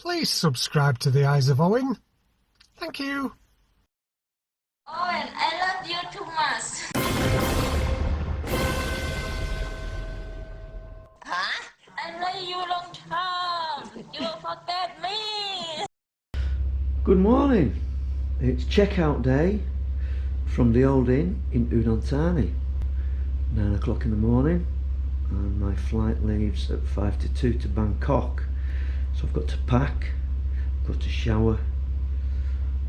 Please subscribe to the Eyes of Owen. Thank you. Owen, I love you too much. Huh? I love you long time. You forget me. Good morning. It's checkout day from the old inn in Udon Thani. 9 o'clock in the morning, and my flight leaves at 5 to 2 to Bangkok. So I've got to pack, got to shower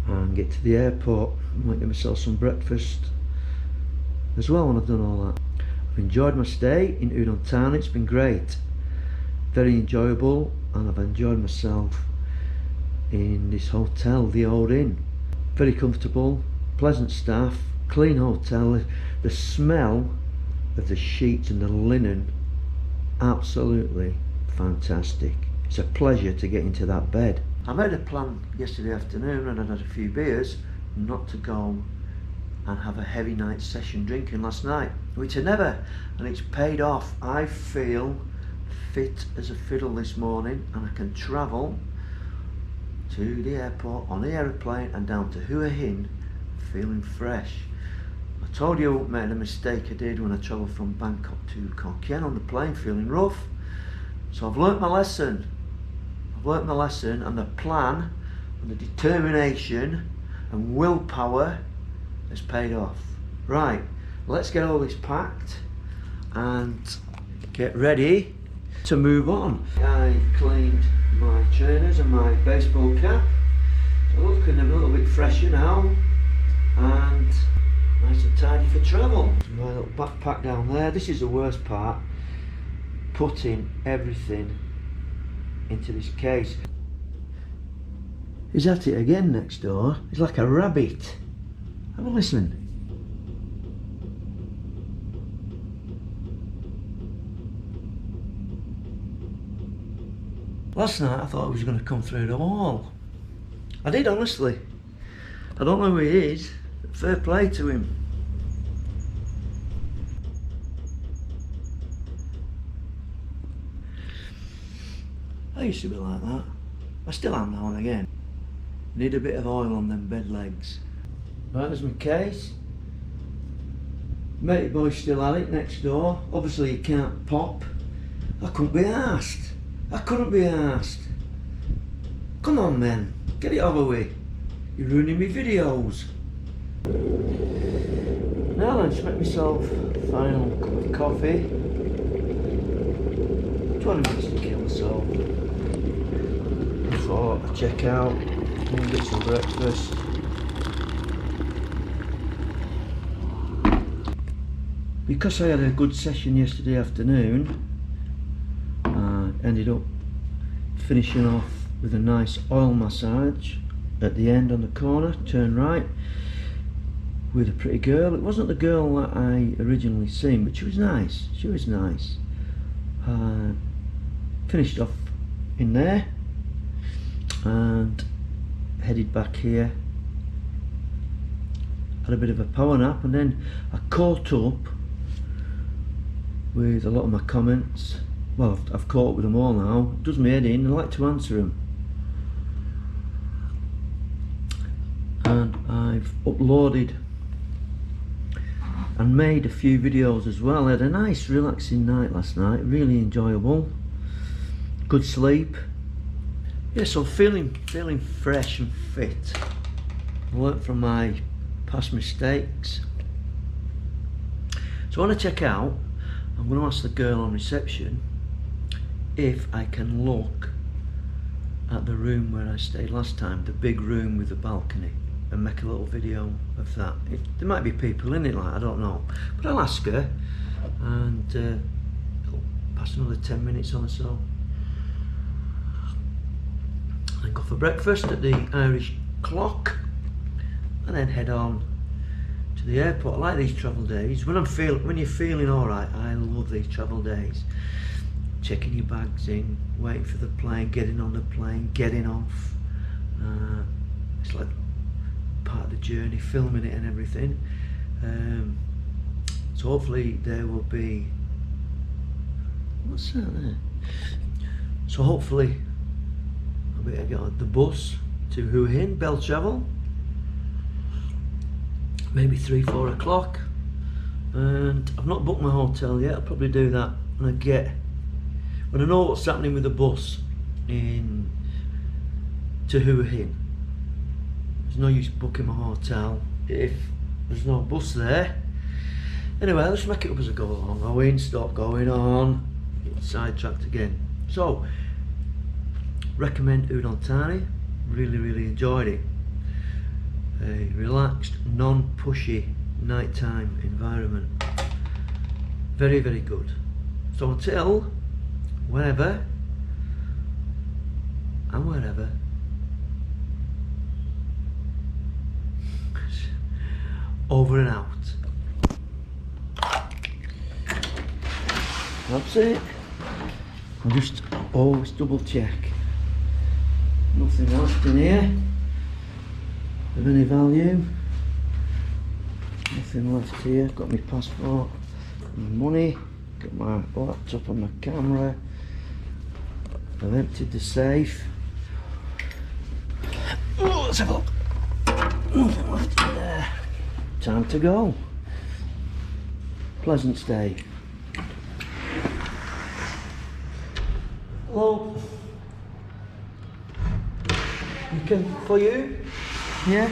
and get to the airport. I might get myself some breakfast as well when I've done all that. I've enjoyed my stay in Udon Thani. It's been great, very enjoyable, and I've enjoyed myself in this hotel, the old inn. Very comfortable, pleasant staff, clean hotel. The smell of the sheets and the linen, absolutely fantastic. It's a pleasure to get into that bed. I made a plan yesterday afternoon, and I'd had a few beers, not to go and have a heavy night session drinking last night, which I never, and it's paid off. I feel fit as a fiddle this morning, and I can travel to the airport on the aeroplane and down to Hua Hin feeling fresh. I told you I made a mistake I did when I travelled from Bangkok to Khon Kaen on the plane, feeling rough. So I've learnt my lesson. And the plan and the determination and willpower has paid off. Right, let's get all this packed and get ready to move on. I cleaned my trainers and my baseball cap. So looking a little bit fresher now and nice and tidy for travel. My little backpack down there. This is the worst part, putting everything into this case. He's at it again next door. He's like a rabbit. Have a listen. Last night I thought he was going to come through the wall. I did, honestly. I don't know who he is. Fair play to him. I used to be like that. I still am now and again. Need a bit of oil on them bed legs. Right, there's my case. Matey boy's still at it next door. Obviously he can't pop. I couldn't be arsed. Come on then, get it over with. You're ruining me videos. Now then, just make myself a final cup of coffee. 20 minutes to kill, so before I check out and get some breakfast. Because I had a good session yesterday afternoon, I ended up finishing off with a nice oil massage at the end on the corner, turn right, with a pretty girl. It wasn't the girl that I originally seen, but she was nice. Finished off in there and headed back here. Had a bit of a power nap, and then I caught up with a lot of my comments. Well, I've caught up with them all now. It does me head in. I like to answer them, and I've uploaded and made a few videos as well. I had a nice relaxing night last night, really enjoyable, good sleep. Yeah, so feeling fresh and fit. I learnt from my past mistakes. So when I check out, I'm going to ask the girl on reception if I can look at the room where I stayed last time, the big room with the balcony, and make a little video of that. There might be people in it, like, I don't know, but I'll ask her, and it'll pass another 10 minutes or so. I go for breakfast at the Irish Clock, and then head on to the airport. I like these travel days. When you're feeling all right, I love these travel days. Checking your bags in, waiting for the plane, getting on the plane, getting off. It's like part of the journey, filming it and everything. So hopefully there will be, what's that there? So hopefully I'll be get the bus to Hua Hin, Bell Travel. Maybe 3-4 o'clock. And I've not booked my hotel yet. I'll probably do that when I know what's happening with the bus to Hua Hin. There's no use booking my hotel if there's no bus there. Anyway, let's make it up as I go along. Owen, stop going on. Get sidetracked again. So, recommend Udon Thani. Really enjoyed it. A relaxed, non-pushy nighttime environment. Very good. So until whenever and wherever, over and out. That's it. I'll just always double check. Nothing else in here of any value. Nothing left here. Got my passport, my money, got my laptop and my camera. I've emptied the safe. Oh, let's have a look. Nothing left in there. Time to go. Pleasant stay. Hello. For you? Yeah?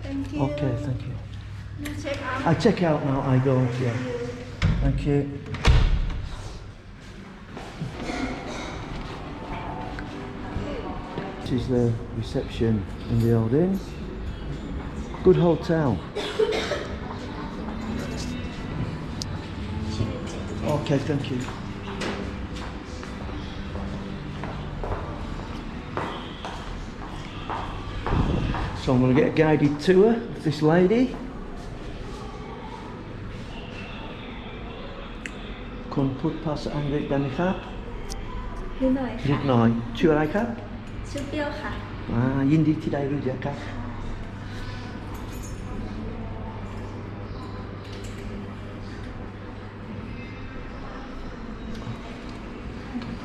Thank you. Okay, thank you. You check out. I check out now, I go, yeah. Thank you. This is the reception in the old inn. Good hotel. Okay, thank you. So I'm going to get a guided tour of this lady. Con put pass Angrik danครับ นิดหน่อย นิ ค่ะ ดหน่อยชื่ออะไรครับ ชื่อเปรี้ยวค่ะ ยินดีที่ได้รู้จักครับ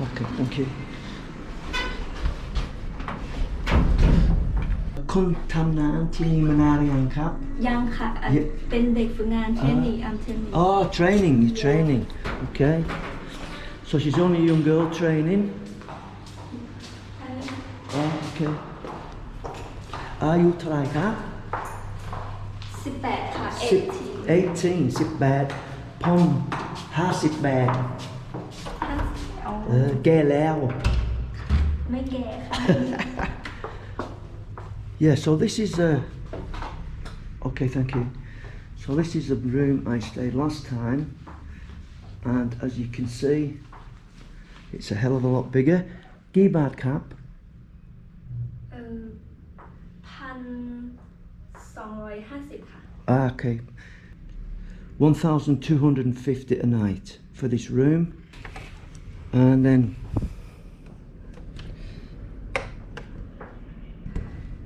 Okay, thank you. คุณทำงานที่นี่มานานหรือยังครับ ยังค่ะเป็นเด็กฝึกงานเทรนนิ่งอัมเทรนนิ่ง Oh, training, you're training. Okay. So she's only a young girl training. Oh, okay. Are you เท่าไหร่ครับ 18 ค่ะ 18 18ผม58 แก่แล้ว ไม่แก่ค่ะ Yeah, so this is okay, thank you. So this is the room I stayed last time, and as you can see, it's a hell of a lot bigger. Gibad cap. 1,250 ค่ะ Okay. 1,250 a night for this room, and then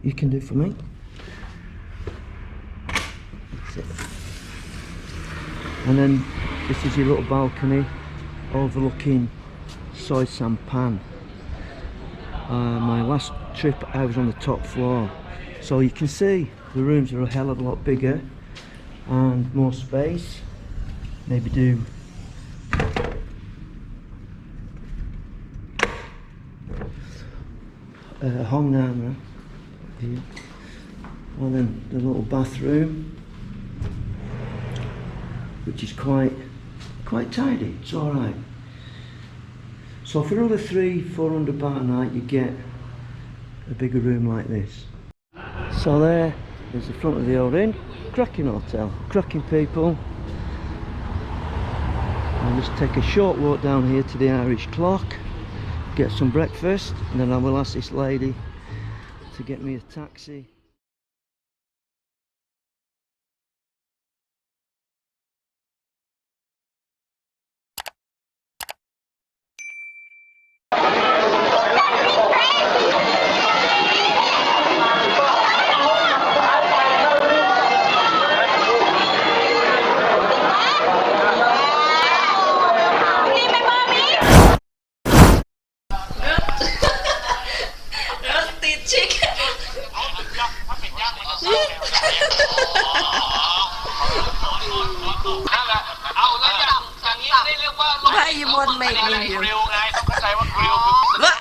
you can do for me. That's it. And then this is your little balcony overlooking Soi Sampan. My last trip I was on the top floor, so you can see the rooms are a hell of a lot bigger and more space. Maybe do Hong Nam here. And then the little bathroom, which is quite tidy. It's all right. So for another 300-400 baht a night, you get a bigger room like this. So there is the front of the old inn. Cracking hotel, cracking people. I'll just take a short walk down here to the Irish Clock, get some breakfast, and then I will ask this lady to get me a taxi. ไม่ อันนี้อะไร มี กริลไงต้องเข้าใจว่ากริลคือ